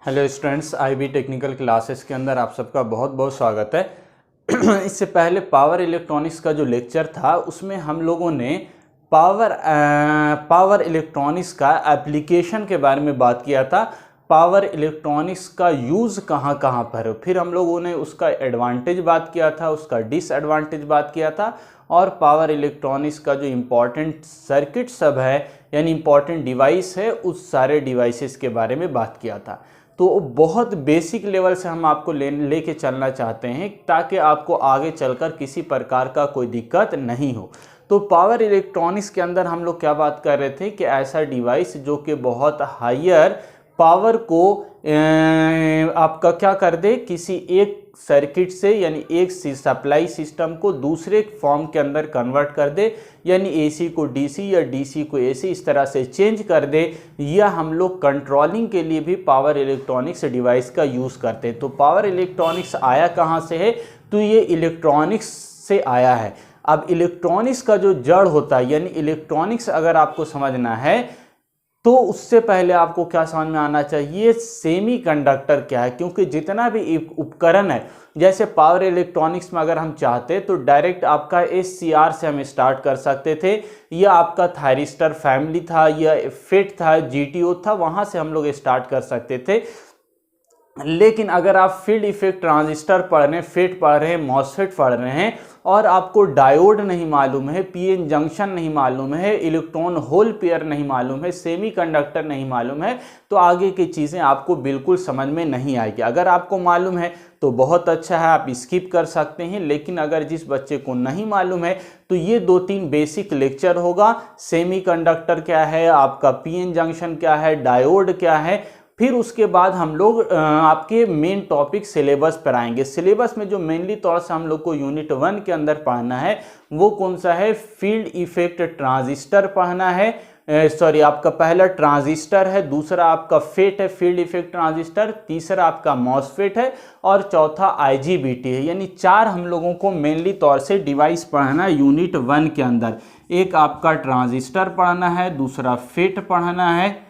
Hello students, IB technical classes के अंदर आप सबका बहुत बहुत स्वागत है। इससे पहले पावर इलेक्ट्रॉनिक्स का जो लेक्चर था उसमें हम लोगों ने पावर इलेक्ट्रॉनिक्स का एप्लीकेशन के बारे में बात किया था। पावर इलेक्ट्रॉनिक्स का यूज़ कहाँ कहाँ पर है, फिर हम लोगों ने उसका एडवांटेज बात किया था, उसका डिसएडवांटेज बात किया था, और पावर इलेक्ट्रॉनिक्स का जो इम्पॉर्टेंट सर्किट सब है यानी इम्पॉर्टेंट डिवाइस है उस सारे डिवाइसेस के बारे में बात किया था। तो बहुत बेसिक लेवल से हम आपको लेके चलना चाहते हैं ताकि आपको आगे चलकर किसी प्रकार का कोई दिक्कत नहीं हो। तो पावर इलेक्ट्रॉनिक्स के अंदर हम लोग क्या बात कर रहे थे कि ऐसा डिवाइस जो कि बहुत हायर पावर को आपका क्या कर दे, किसी एक सर्किट से यानी एक सप्लाई सिस्टम को दूसरे फॉर्म के अंदर कन्वर्ट कर दे, यानी एसी को डीसी या डीसी को एसी इस तरह से चेंज कर दे। या हम लोग कंट्रोलिंग के लिए भी पावर इलेक्ट्रॉनिक्स डिवाइस का यूज़ करते हैं। तो पावर इलेक्ट्रॉनिक्स आया कहाँ से है, तो ये इलेक्ट्रॉनिक्स से आया है। अब इलेक्ट्रॉनिक्स का जो जड़ होता है यानी इलेक्ट्रॉनिक्स अगर आपको समझना है तो उससे पहले आपको क्या समझ में आना चाहिए, सेमीकंडक्टर क्या है। क्योंकि जितना भी उपकरण है, जैसे पावर इलेक्ट्रॉनिक्स में अगर हम चाहते तो डायरेक्ट आपका SCR से हम स्टार्ट कर सकते थे, या आपका थायरिस्टर फैमिली था या FET था, GTO था, वहाँ से हम लोग स्टार्ट कर सकते थे। लेकिन अगर आप फील्ड इफेक्ट ट्रांजिस्टर पढ़ रहे हैं, FET पढ़ रहे हैं, मॉसफेट पढ़ रहे हैं और आपको डायोड नहीं मालूम है, PN जंक्शन नहीं मालूम है, इलेक्ट्रॉन होल पेयर नहीं मालूम है, सेमीकंडक्टर नहीं मालूम है, तो आगे की चीज़ें आपको बिल्कुल समझ में नहीं आएगी। अगर आपको मालूम है तो बहुत अच्छा है, आप स्किप कर सकते हैं। लेकिन अगर जिस बच्चे को नहीं मालूम है तो ये 2-3 बेसिक लेक्चर होगा। सेमीकंडक्टर क्या है, आपका PN जंक्शन क्या है, डायोड क्या है, फिर उसके बाद हम लोग आपके मेन टॉपिक सिलेबस पर आएंगे। सिलेबस में जो मेनली तौर से हम लोग को यूनिट 1 के अंदर पढ़ना है वो कौन सा है, फील्ड इफेक्ट ट्रांजिस्टर पढ़ना है। आपका पहला ट्रांजिस्टर है, दूसरा आपका FET है, फील्ड इफेक्ट ट्रांजिस्टर, तीसरा आपका मॉसफेट है और चौथा IGBT है। यानी 4 हम लोगों को मेनली तौर से डिवाइस पढ़ना है यूनिट 1 के अंदर। एक आपका ट्रांजिस्टर पढ़ना है, दूसरा FET पढ़ना है,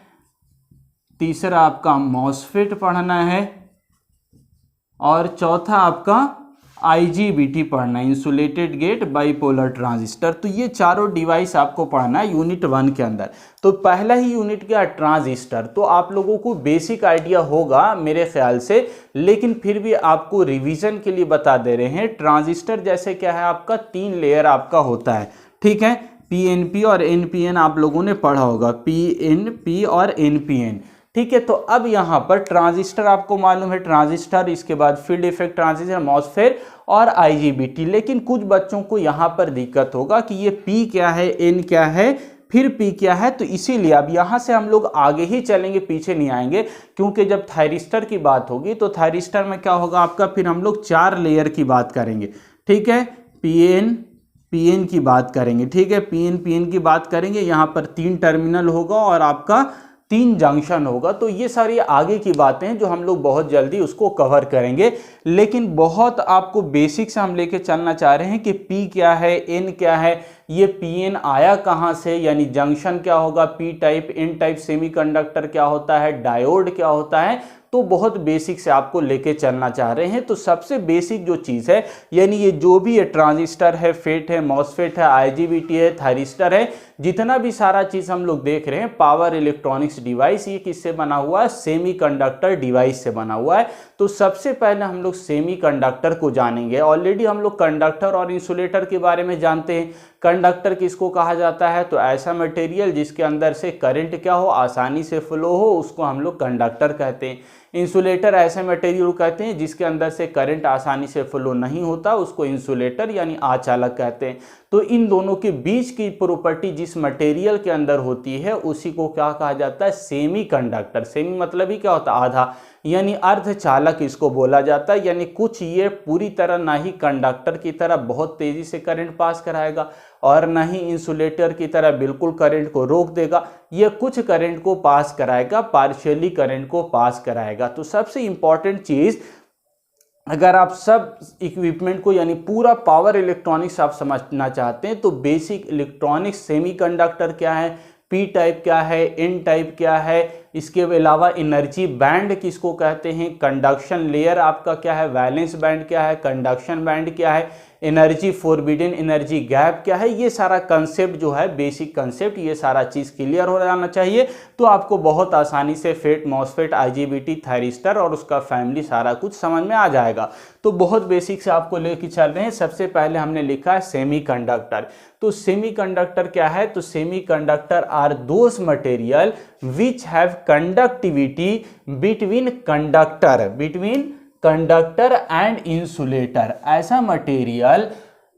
तीसरा आपका मॉसफेट पढ़ना है और चौथा आपका IGBT पढ़ना है, इंसुलेटेड गेट बाइपोलर ट्रांजिस्टर। तो ये चारों डिवाइस आपको पढ़ना है यूनिट 1 के अंदर। तो पहला ही यूनिट क्या, ट्रांजिस्टर। तो आप लोगों को बेसिक आइडिया होगा मेरे ख्याल से, लेकिन फिर भी आपको रिवीजन के लिए बता दे रहे हैं। ट्रांजिस्टर जैसे क्या है, आपका 3 लेयर आपका होता है, ठीक है। PNP और NPN आप लोगों ने पढ़ा होगा, PNP और NPN, ठीक है। तो अब यहाँ पर ट्रांजिस्टर आपको मालूम है, ट्रांजिस्टर, इसके बाद फील्ड इफेक्ट ट्रांजिस्टर, मॉसफेट और IGBT। लेकिन कुछ बच्चों को यहाँ पर दिक्कत होगा कि ये P क्या है, N क्या है, फिर P क्या है। तो इसीलिए अब यहाँ से हम लोग आगे ही चलेंगे, पीछे नहीं आएंगे। क्योंकि जब थायरिस्टर की बात होगी तो थायरिस्टर में क्या होगा आपका, फिर हम लोग 4 लेयर की बात करेंगे, ठीक है। PN की बात करेंगे, ठीक है। PN की बात करेंगे। यहाँ पर 3 टर्मिनल होगा और आपका 3 जंक्शन होगा। तो ये सारी आगे की बातें हैं जो हम लोग बहुत जल्दी उसको कवर करेंगे। लेकिन बहुत आपको बेसिक से हम लेके चलना चाह रहे हैं कि P क्या है, N क्या है, ये PN आया कहाँ से, यानी जंक्शन क्या होगा, P type, N type semiconductor क्या होता है, डायोड क्या होता है। तो बहुत बेसिक से आपको लेके चलना चाह रहे हैं। तो सबसे बेसिक जो चीज़ है, यानी ये जो भी है ट्रांजिस्टर है, FET है, मॉसफेट है, IGBT है, थायरिस्टर है, जितना भी सारा चीज़ हम लोग देख रहे हैं पावर इलेक्ट्रॉनिक्स डिवाइस, ये किससे बना हुआ है, सेमीकंडक्टर डिवाइस से बना हुआ है। तो सबसे पहले हम लोग सेमीकंडक्टर को जानेंगे। ऑलरेडी हम लोग कंडक्टर और इंसुलेटर के बारे में जानते हैं। कंडक्टर किसको कहा जाता है, तो ऐसा मटेरियल जिसके अंदर से करंट क्या हो, आसानी से फ्लो हो, उसको हम लोग कंडक्टर कहते हैं। इंसुलेटर ऐसे मटेरियल कहते हैं जिसके अंदर से करंट आसानी से फ्लो नहीं होता, उसको इंसुलेटर यानी आचालक कहते हैं। तो इन दोनों के बीच की प्रॉपर्टी जिस मटेरियल के अंदर होती है उसी को क्या कहा जाता है, सेमीकंडक्टर। सेमी मतलब ही क्या होता है, आधा, यानी अर्धचालक इसको बोला जाता है। यानी कुछ ये पूरी तरह ना ही कंडक्टर की तरह बहुत तेजी से करंट पास कराएगा और ना ही इंसुलेटर की तरह बिल्कुल करंट को रोक देगा। ये कुछ करंट को पास कराएगा, पार्शियली करंट को पास कराएगा। तो सबसे इंपॉर्टेंट चीज, अगर आप सब इक्विपमेंट को यानी पूरा पावर इलेक्ट्रॉनिक्स आप समझना चाहते हैं तो बेसिक इलेक्ट्रॉनिक्स सेमीकंडक्टर क्या है, पी टाइप क्या है, एन टाइप क्या है, इसके अलावा एनर्जी बैंड किसको कहते हैं, कंडक्शन लेयर आपका क्या है, वैलेंस बैंड क्या है, कंडक्शन बैंड क्या है, एनर्जी फॉरबिडन एनर्जी गैप क्या है, ये सारा कंसेप्ट जो है, बेसिक कंसेप्ट, ये सारा चीज़ क्लियर हो जाना चाहिए। तो आपको बहुत आसानी से फेट, मॉसफेट, आईजीबीटी, थायरिस्टर और उसका फैमिली सारा कुछ समझ में आ जाएगा। तो बहुत बेसिक से आपको लेके चल रहे हैं। सबसे पहले हमने लिखा है सेमीकंडक्टर। तो सेमीकंडक्टर क्या है, तो semiconductor are those material which have conductivity between conductor and insulator. ऐसा मटेरियल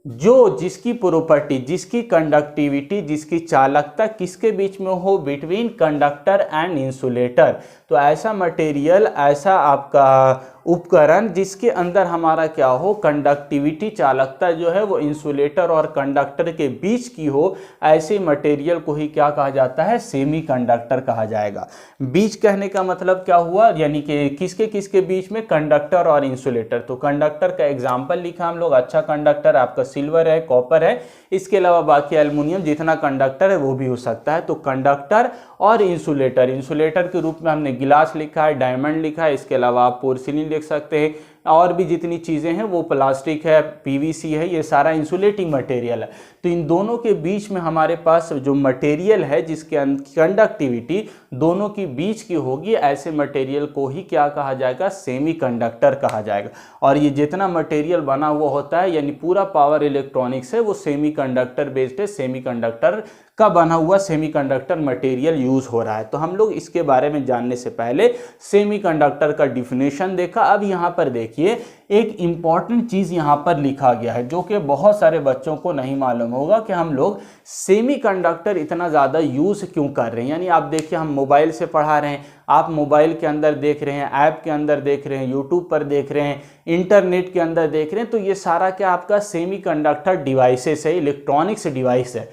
जो जिसकी प्रॉपर्टी, जिसकी कंडक्टिविटी, जिसकी चालकता किसके बीच में हो, बिटवीन कंडक्टर एंड इंसुलेटर। तो ऐसा मटेरियल, ऐसा आपका उपकरण जिसके अंदर हमारा क्या हो, कंडक्टिविटी, चालकता जो है वो इंसुलेटर और कंडक्टर के बीच की हो, ऐसे मटेरियल को ही क्या कहा जाता है, सेमीकंडक्टर कहा जाएगा। बीच कहने का मतलब क्या हुआ, यानी कि किसके किसके बीच में, कंडक्टर और इंसुलेटर। तो कंडक्टर का एग्जाम्पल लिखा हम लोग, अच्छा कंडक्टर आपका सिल्वर है, कॉपर है, इसके अलावा बाकी एल्युमिनियम जितना कंडक्टर है वो भी हो सकता है। तो कंडक्टर और इंसुलेटर, इंसुलेटर के रूप में हमने गिलास लिखा है, डायमंड लिखा है, इसके अलावा आप पोर्सिलिन लिख सकते हैं, और भी जितनी चीज़ें हैं वो प्लास्टिक है, पीवीसी है, ये सारा इंसुलेटिंग मटेरियल है। तो इन दोनों के बीच में हमारे पास जो मटेरियल है जिसके कंडक्टिविटी दोनों की बीच की होगी, ऐसे मटेरियल को ही क्या कहा जाएगा, सेमीकंडक्टर कहा जाएगा। और ये जितना मटेरियल बना हुआ होता है, यानी पूरा पावर इलेक्ट्रॉनिक्स है वो सेमीकंडक्टर बेस्ड है, सेमीकंडक्टर का बना हुआ सेमीकंडक्टर मटेरियल यूज हो रहा है। तो हम लोग इसके बारे में जानने से पहले सेमीकंडक्टर का डिफिनेशन देखा। अब यहाँ पर देखिए एक इंपॉर्टेंट चीज यहाँ पर लिखा गया है जो कि बहुत सारे बच्चों को नहीं मालूम होगा कि हम लोग सेमीकंडक्टर इतना ज़्यादा यूज क्यों कर रहे हैं। यानी आप देखिए हम मोबाइल से पढ़ा रहे हैं, आप मोबाइल के अंदर देख रहे हैं, ऐप के अंदर देख रहे हैं, यूट्यूब पर देख रहे हैं, इंटरनेट के अंदर देख रहे हैं, तो ये सारा क्या आपका सेमीकंडक्टर डिवाइसेस है, इलेक्ट्रॉनिक्स डिवाइस है।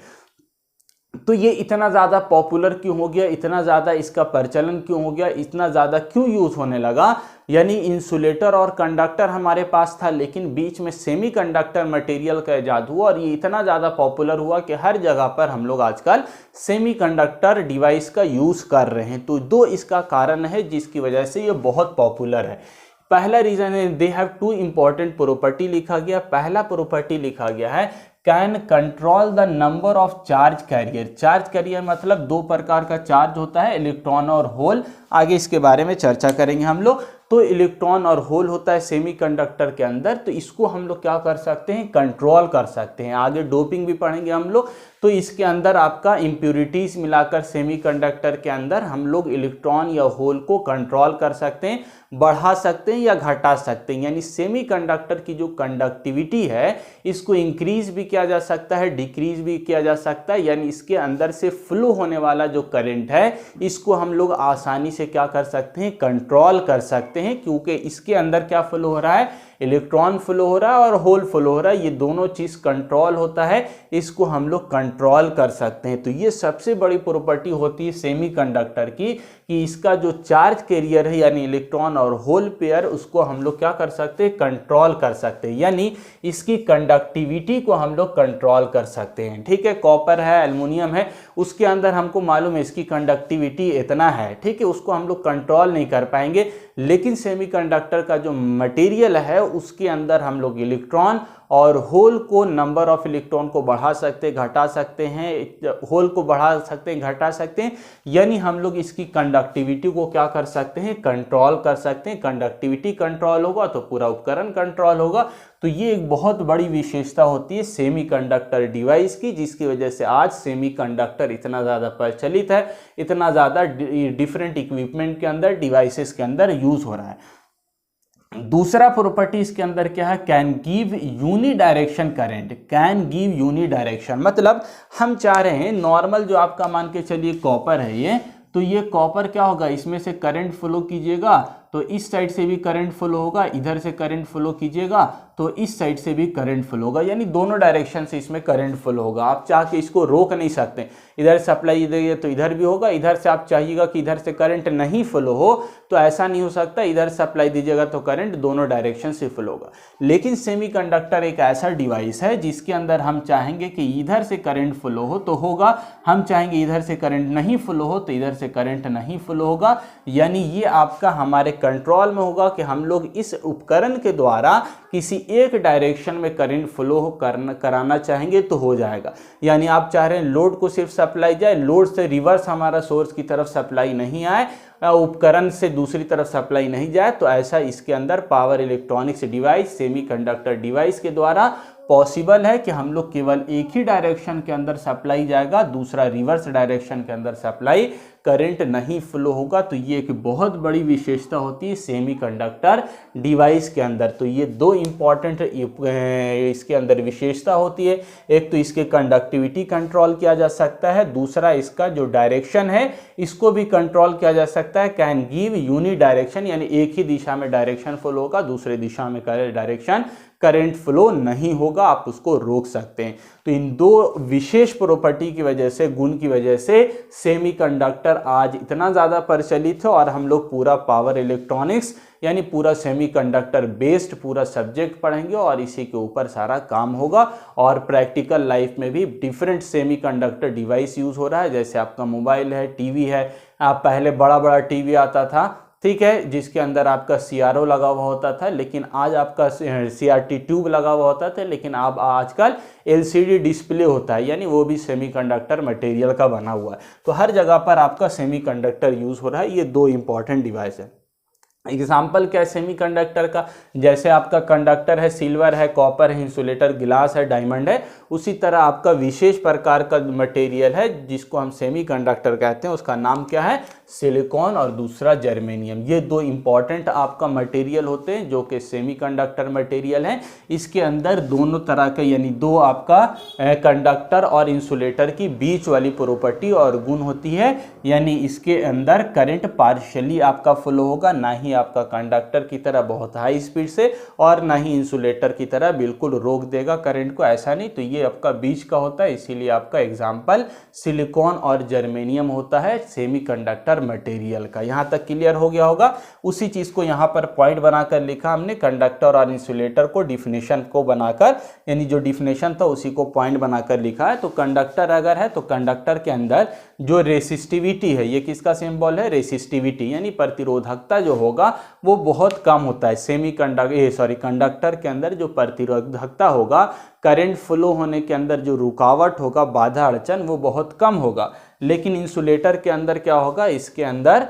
तो ये इतना ज़्यादा पॉपुलर क्यों हो गया, इतना ज़्यादा इसका प्रचलन क्यों हो गया, इतना ज़्यादा क्यों यूज़ होने लगा। यानी इंसुलेटर और कंडक्टर हमारे पास था, लेकिन बीच में सेमीकंडक्टर मटेरियल का इजाद हुआ और ये इतना ज़्यादा पॉपुलर हुआ कि हर जगह पर हम लोग आजकल सेमीकंडक्टर डिवाइस का यूज़ कर रहे हैं। तो दो इसका कारण है जिसकी वजह से ये बहुत पॉपुलर है। पहला रीज़न है they have two important property लिखा गया। पहला प्रॉपर्टी लिखा गया है can control the number of charge carrier. Charge carrier मतलब दो प्रकार का चार्ज होता है, इलेक्ट्रॉन और होल। आगे इसके बारे में चर्चा करेंगे हम लोग। तो इलेक्ट्रॉन और होल होता है सेमीकंडक्टर के अंदर, तो इसको हम लोग क्या कर सकते हैं, कंट्रोल कर सकते हैं। आगे डोपिंग भी पढ़ेंगे हम लोग। तो इसके अंदर आपका इम्प्यूरिटीज मिलाकर सेमीकंडक्टर के अंदर हम लोग इलेक्ट्रॉन या होल को कंट्रोल कर सकते हैं, बढ़ा सकते हैं या घटा सकते हैं। यानी सेमीकंडक्टर की जो कंडक्टिविटी है इसको इंक्रीज भी किया जा सकता है, डिक्रीज भी किया जा सकता है। यानी इसके अंदर से फ्लो होने वाला जो करंट है इसको हम लोग आसानी से क्या कर सकते हैं, कंट्रोल कर सकते हैं, क्योंकि इसके अंदर क्या फ्लो हो रहा है, इलेक्ट्रॉन फ्लो हो रहा है और होल फ्लो हो रहा है। ये दोनों चीज कंट्रोल होता है, इसको हम लोग कंट्रोल कर सकते हैं। तो ये सबसे बड़ी प्रॉपर्टी होती है सेमीकंडक्टर की कि इसका जो चार्ज कैरियर है यानी इलेक्ट्रॉन और होल पेयर, उसको हम लोग क्या कर सकते हैं, कंट्रोल कर सकते हैं। यानी इसकी कंडक्टिविटी को हम लोग कंट्रोल कर सकते हैं। ठीक है, कॉपर है, एल्युमिनियम है, उसके अंदर हमको मालूम है इसकी कंडक्टिविटी इतना है, ठीक है, उसको हम लोग कंट्रोल नहीं कर पाएंगे। लेकिन सेमीकंडक्टर का जो मटेरियल है उसके अंदर हम लोग इलेक्ट्रॉन और होल को, नंबर ऑफ इलेक्ट्रॉन को बढ़ा सकते हैं, घटा सकते हैं, होल को बढ़ा सकते हैं, घटा सकते हैं। यानी हम लोग इसकी कंडक्टिविटी को क्या कर सकते हैं, कंट्रोल कर सकते हैं। कंडक्टिविटी कंट्रोल होगा तो पूरा उपकरण कंट्रोल होगा। तो ये एक बहुत बड़ी विशेषता होती है सेमीकंडक्टर डिवाइस की, जिसकी वजह से आज सेमीकंडक्टर इतना ज़्यादा प्रचलित है, इतना ज़्यादा डिफरेंट इक्विपमेंट के अंदर, डिवाइसेस के अंदर यूज हो रहा है। दूसरा प्रॉपर्टी इसके अंदर क्या है, can give uni direction current. Can give uni direction मतलब हम चाह रहे हैं नॉर्मल जो आपका मान के चलिए कॉपर है ये, तो ये कॉपर क्या होगा, इसमें से करंट फ्लो कीजिएगा तो इस साइड से भी करंट फ्लो होगा, इधर से करंट फ्लो कीजिएगा तो इस साइड से भी करंट फ्लो होगा, यानी दोनों डायरेक्शन से इसमें करंट फ्लो होगा। आप चाह के इसको रोक नहीं सकते, इधर सप्लाई देंगे तो इधर भी होगा, इधर से आप चाहिएगा कि इधर से करंट नहीं फ्लो हो तो ऐसा नहीं हो सकता, इधर सप्लाई दीजिएगा तो करंट दोनों डायरेक्शन से फ्लो होगा। लेकिन सेमीकंडक्टर एक ऐसा डिवाइस है जिसके अंदर हम चाहेंगे कि इधर से करंट फ्लो हो तो होगा, हम चाहेंगे इधर से करंट नहीं फ्लो हो तो इधर से करंट नहीं फ्लो होगा। यानी ये आपका हमारे कंट्रोल में होगा कि हम लोग इस उपकरण के द्वारा किसी एक डायरेक्शन में करंट फ्लो कराना चाहेंगे तो हो जाएगा। यानी आप चाह रहे हैं लोड को सिर्फ सप्लाई जाए, लोड से रिवर्स हमारा सोर्स की तरफ सप्लाई नहीं आए, उपकरण से दूसरी तरफ सप्लाई नहीं जाए, तो ऐसा इसके अंदर power electronics device semiconductor device के द्वारा पॉसिबल है कि हम लोग केवल एक ही डायरेक्शन के अंदर सप्लाई जाएगा, दूसरा रिवर्स डायरेक्शन के अंदर सप्लाई करंट नहीं फ्लो होगा। तो ये एक बहुत बड़ी विशेषता होती है सेमीकंडक्टर डिवाइस के अंदर। तो ये दो इंपॉर्टेंट इसके अंदर विशेषता होती है, एक तो इसके कंडक्टिविटी कंट्रोल किया जा सकता है, दूसरा इसका जो डायरेक्शन है इसको भी कंट्रोल किया जा सकता है, कैन गिव यूनि डायरेक्शन, यानी एक ही दिशा में डायरेक्शन फ्लो होगा, दूसरे दिशा में डायरेक्शन करंट फ्लो नहीं होगा, आप उसको रोक सकते हैं। तो इन दो विशेष प्रॉपर्टी की वजह से, गुण की वजह से सेमीकंडक्टर आज इतना ज़्यादा प्रचलित है और हम लोग पूरा पावर इलेक्ट्रॉनिक्स यानी पूरा सेमीकंडक्टर बेस्ड पूरा सब्जेक्ट पढ़ेंगे और इसी के ऊपर सारा काम होगा। और प्रैक्टिकल लाइफ में भी डिफरेंट सेमीकंडक्टर डिवाइस यूज़ हो रहा है, जैसे आपका मोबाइल है, टीवी है। आप पहले बड़ा बड़ा टीवी आता था, ठीक है, जिसके अंदर आपका CRO लगा हुआ होता था, लेकिन आज आपका CRT ट्यूब लगा हुआ होता था, लेकिन अब आजकल LCD डिस्प्ले होता है, यानी वो भी सेमीकंडक्टर मटेरियल का बना हुआ है। तो हर जगह पर आपका सेमीकंडक्टर यूज़ हो रहा है। ये दो इंपॉर्टेंट डिवाइस है। एग्जाम्पल क्या है सेमीकंडक्टर का, जैसे आपका कंडक्टर है, सिल्वर है, कॉपर है, इंसुलेटर ग्लास है, डायमंड है, उसी तरह आपका विशेष प्रकार का मटेरियल है जिसको हम सेमीकंडक्टर कहते हैं, उसका नाम क्या है, सिलिकॉन, और दूसरा जर्मेनियम। ये दो इंपॉर्टेंट आपका मटेरियल होते हैं जो कि सेमीकंडक्टर मटेरियल हैं। इसके अंदर दोनों तरह के यानी दो आपका कंडक्टर और इंसुलेटर की बीच वाली प्रॉपर्टी और गुण होती है, यानी इसके अंदर करंट पार्शियली आपका फ्लो होगा, ना ही आपका कंडक्टर की तरह बहुत हाई स्पीड से और ना ही इंसुलेटर की तरह बिल्कुल रोक देगा करंट को, ऐसा नहीं। तो ये आपका बीच का होता है, इसीलिए आपका एग्जाम्पल सिलिकॉन और जर्मेनियम होता है सेमीकंडक्टर मटेरियल का। यहां तक क्लियर हो गया होगा। उसी चीज को यहां पर पॉइंट बनाकर लिखा हमने, कंडक्टर और इंसुलेटर को डिफिनेशन को बनाकर, यानी जो डिफिनेशन था उसी को पॉइंट बनाकर लिखा है। तो कंडक्टर अगर है तो कंडक्टर के अंदर जो रेसिस्टिविटी है, ये किसका सिंबल है, रेसिस्टिविटी, यानी प्रतिरोधकता जो होगा वो बहुत कम होता है। कंडक्टर के अंदर जो प्रतिरोधकता होगा, करंट फ्लो होने के अंदर जो रुकावट होगा, बाधा अड़चन, वो बहुत कम होगा। लेकिन इंसुलेटर के अंदर क्या होगा, इसके अंदर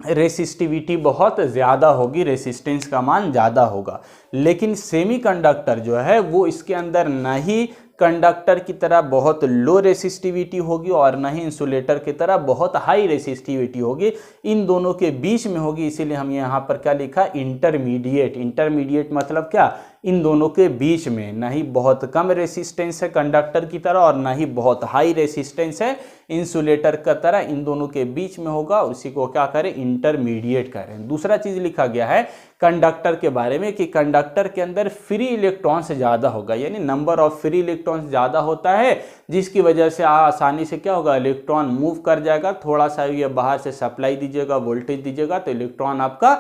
रेसिस्टिविटी बहुत ज़्यादा होगी, रेसिस्टेंस का मान ज़्यादा होगा। लेकिन सेमीकंडक्टर जो है वो इसके अंदर ना ही कंडक्टर की तरह बहुत लो रेसिस्टिविटी होगी और ना ही इंसुलेटर की तरह बहुत हाई रेसिस्टिविटी होगी, इन दोनों के बीच में होगी। इसीलिए हम यहाँ पर क्या लिखा, इंटरमीडिएट। इंटरमीडिएट मतलब क्या, इन दोनों के बीच में, ना ही बहुत कम रेसिस्टेंस है कंडक्टर की तरह और ना ही बहुत हाई रेसिस्टेंस है इंसुलेटर का तरह, इन दोनों के बीच में होगा। उसी को क्या करें, इंटरमीडिएट करें। दूसरा चीज लिखा गया है कंडक्टर के बारे में कि कंडक्टर के अंदर फ्री इलेक्ट्रॉन्स ज़्यादा होगा, यानी नंबर ऑफ फ्री इलेक्ट्रॉन्स ज़्यादा होता है, जिसकी वजह से आसानी से क्या होगा, इलेक्ट्रॉन मूव कर जाएगा। थोड़ा सा ये बाहर से सप्लाई दीजिएगा, वोल्टेज दीजिएगा तो इलेक्ट्रॉन आपका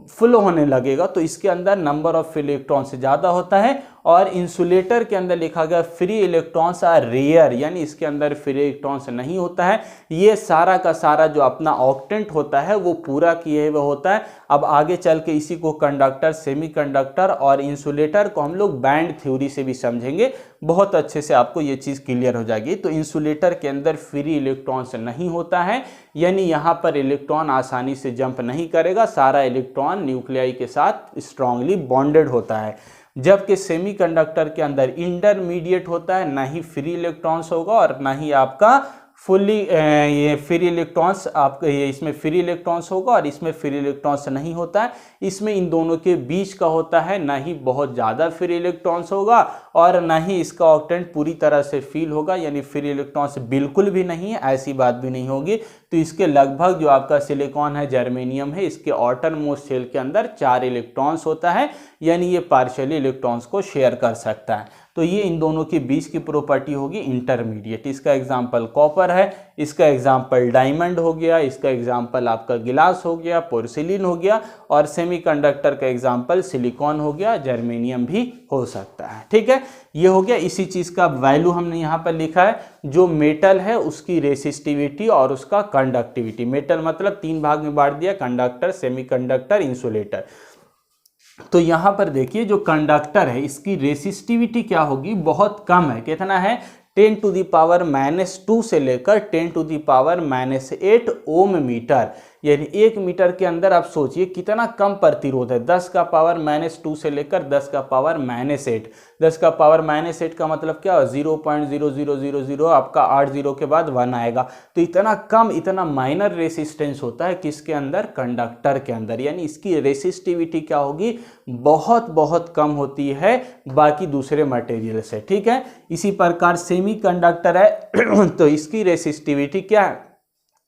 फ्लो होने लगेगा। तो इसके अंदर नंबर ऑफ इलेक्ट्रॉन्स ज़्यादा होता है। और इंसुलेटर के अंदर लिखा गया फ्री इलेक्ट्रॉन्स आर रेयर, यानी इसके अंदर फ्री इलेक्ट्रॉन्स नहीं होता है। ये सारा का सारा जो अपना ऑक्टेंट होता है वो पूरा किए हुए होता है। अब आगे चल के इसी को कंडक्टर, सेमीकंडक्टर और इंसुलेटर को हम लोग बैंड थ्योरी से भी समझेंगे, बहुत अच्छे से आपको ये चीज़ क्लियर हो जाएगी। तो इंसुलेटर के अंदर फ्री इलेक्ट्रॉन्स नहीं होता है, यानी यहाँ पर इलेक्ट्रॉन आसानी से जंप नहीं करेगा, सारा इलेक्ट्रॉन न्यूक्लियाई के साथ स्ट्रांगली बॉन्डेड होता है। जबकि सेमीकंडक्टर के अंदर इंटरमीडिएट होता है, ना ही फ्री इलेक्ट्रॉन्स होगा और ना ही आपका फुल्ली ये फ्री इलेक्ट्रॉन्स, आपका ये इसमें फ्री इलेक्ट्रॉन्स होगा और इसमें फ्री इलेक्ट्रॉन्स नहीं होता है। इसमें इन दोनों के बीच का होता है, ना ही बहुत ज़्यादा फ्री इलेक्ट्रॉन्स होगा और ना ही इसका ऑक्टेंट पूरी तरह से फिल होगा, यानी फ्री इलेक्ट्रॉन्स बिल्कुल भी नहीं है, ऐसी बात भी नहीं होगी। तो इसके लगभग जो आपका सिलिकॉन है, जर्मेनियम है, इसके आउटर मोस्ट शेल के अंदर 4 इलेक्ट्रॉन्स होता है, यानी ये पार्शियली इलेक्ट्रॉन्स को शेयर कर सकता है। तो ये इन दोनों के बीच की प्रॉपर्टी होगी इंटरमीडिएट। इसका एग्जांपल कॉपर है, इसका एग्जांपल डायमंड हो गया, इसका एग्जांपल आपका गिलास हो गया, पोर्सिलिन हो गया, और सेमीकंडक्टर का एग्जांपल सिलिकॉन हो गया, जर्मेनियम भी हो सकता है। ठीक है, ये हो गया। इसी चीज़ का वैल्यू हमने यहाँ पर लिखा है, जो मेटल है उसकी रेसिस्टिविटी और उसका कंडक्टिविटी। मेटल मतलब 3 भाग में बांट दिया, कंडक्टर, सेमीकंडक्टर, इंसुलेटर। तो यहाँ पर देखिए जो कंडक्टर है इसकी रेसिस्टिविटी क्या होगी, बहुत कम है। कितना है, 10⁻⁻2 से लेकर 10⁻⁸ ओम मीटर, यानी 1 मीटर के अंदर आप सोचिए कितना कम प्रतिरोध है। 10⁻⁻2 से लेकर 10⁻⁸। 10⁻⁸ का मतलब क्या है, 0.0000 आपका 8 0 के बाद 1 आएगा। तो इतना कम, इतना माइनर रेसिस्टेंस होता है किसके अंदर, कंडक्टर के अंदर, यानी इसकी रेसिस्टिविटी क्या होगी, बहुत बहुत कम होती है बाकी दूसरे मटेरियल से। ठीक है, इसी प्रकार सेमीकंडक्टर है तो इसकी रेसिस्टिविटी क्या है,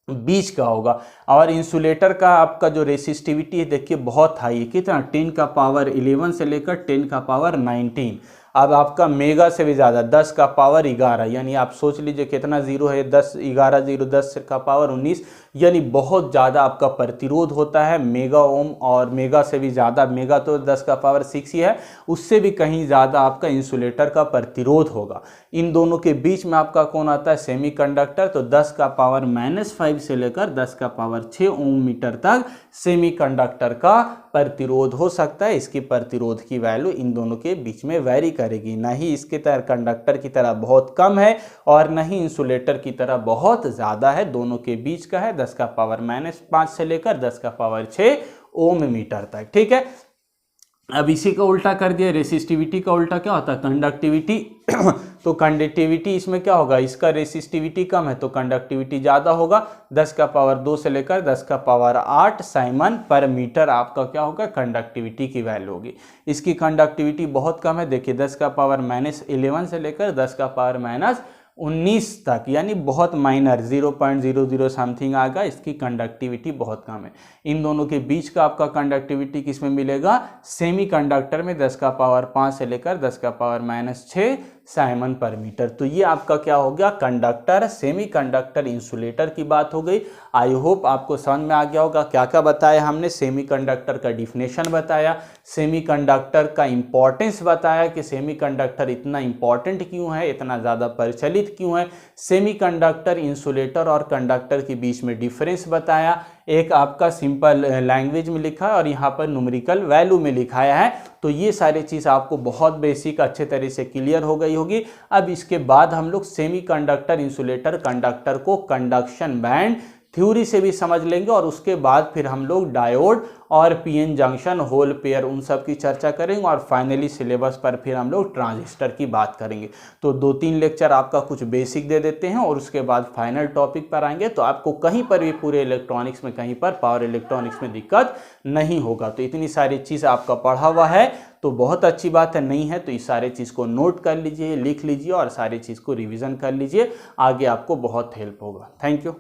20 का होगा। और इंसुलेटर का आपका जो रेसिस्टिविटी है देखिए बहुत हाई है, कितना, 10⁻11 से लेकर 10⁻19। अब आपका मेगा से भी ज़्यादा, 10⁻11, यानी आप सोच लीजिए कितना जीरो है, 10 11 0 10⁻19, यानी बहुत ज़्यादा आपका प्रतिरोध होता है मेगा ओम, और मेगा से भी ज़्यादा, मेगा तो 10⁻6 ही है, उससे भी कहीं ज़्यादा आपका इंसुलेटर का प्रतिरोध होगा। इन दोनों के बीच में आपका कौन आता है, सेमीकंडक्टर। तो 10⁻⁻5 से लेकर 10⁻6 ओम मीटर तक सेमीकंडक्टर का प्रतिरोध हो सकता है। इसकी प्रतिरोध की वैल्यू इन दोनों के बीच में वैरी करेगी, ना ही इसके तरह कंडक्टर की तरह बहुत कम है और ना ही इंसुलेटर की तरह बहुत ज़्यादा है, दोनों के बीच का है, 10⁻⁻5 से लेकर 10⁻6 ओम मीटर तक। ठीक है, अब इसी का उल्टा कर दिया, रेसिस्टिविटी का उल्टा क्या होता है, कंडक्टिविटी। तो कंडक्टिविटी इसमें क्या होगा, इसका रेसिस्टिविटी कम है तो कंडक्टिविटी ज़्यादा होगा, 10⁻2 से लेकर 10⁻8 साइमन पर मीटर आपका क्या होगा, कंडक्टिविटी की वैल्यू होगी। इसकी कंडक्टिविटी बहुत कम है, देखिए 10⁻11 से लेकर 10⁻19 तक, यानी बहुत माइनर, 0.00 समथिंग आएगा, इसकी कंडक्टिविटी बहुत कम है। इन दोनों के बीच का आपका कंडक्टिविटी किस में मिलेगा, सेमीकंडक्टर में 10⁻5 से लेकर 10⁻6 साइमन पर मीटर। तो ये आपका क्या हो गया, कंडक्टर, सेमीकंडक्टर, इंसुलेटर की बात हो गई। आई होप आपको समझ में आ गया होगा क्या क्या बताया हमने। सेमीकंडक्टर का डिफिनेशन बताया, सेमीकंडक्टर का इंपॉर्टेंस बताया कि सेमीकंडक्टर इतना इंपॉर्टेंट क्यों है, इतना ज़्यादा प्रचलित क्यों है, सेमीकंडक्टर, इंसुलेटर और कंडक्टर के बीच में डिफरेंस बताया, एक आपका सिंपल लैंग्वेज में लिखा है और यहाँ पर न्यूमेरिकल वैल्यू में लिखाया है। तो ये सारी चीज़ आपको बहुत बेसिक अच्छे तरह से क्लियर हो गई होगी। अब इसके बाद हम लोग सेमीकंडक्टर, इंसुलेटर, कंडक्टर को कंडक्शन बैंड थ्योरी से भी समझ लेंगे और उसके बाद फिर हम लोग डायोड और पीएन जंक्शन, होल पेयर, उन सब की चर्चा करेंगे और फाइनली सिलेबस पर फिर हम लोग ट्रांजिस्टर की बात करेंगे। तो 2-3 लेक्चर आपका कुछ बेसिक दे देते हैं और उसके बाद फाइनल टॉपिक पर आएंगे। तो आपको कहीं पर भी पूरे इलेक्ट्रॉनिक्स में, कहीं पर पावर इलेक्ट्रॉनिक्स में दिक्कत नहीं होगा। तो इतनी सारी चीज़ आपका पढ़ा हुआ है तो बहुत अच्छी बात है, नहीं है तो इस सारे चीज़ को नोट कर लीजिए, लिख लीजिए और सारी चीज़ को रिविज़न कर लीजिए, आगे आपको बहुत हेल्प होगा। Thank you.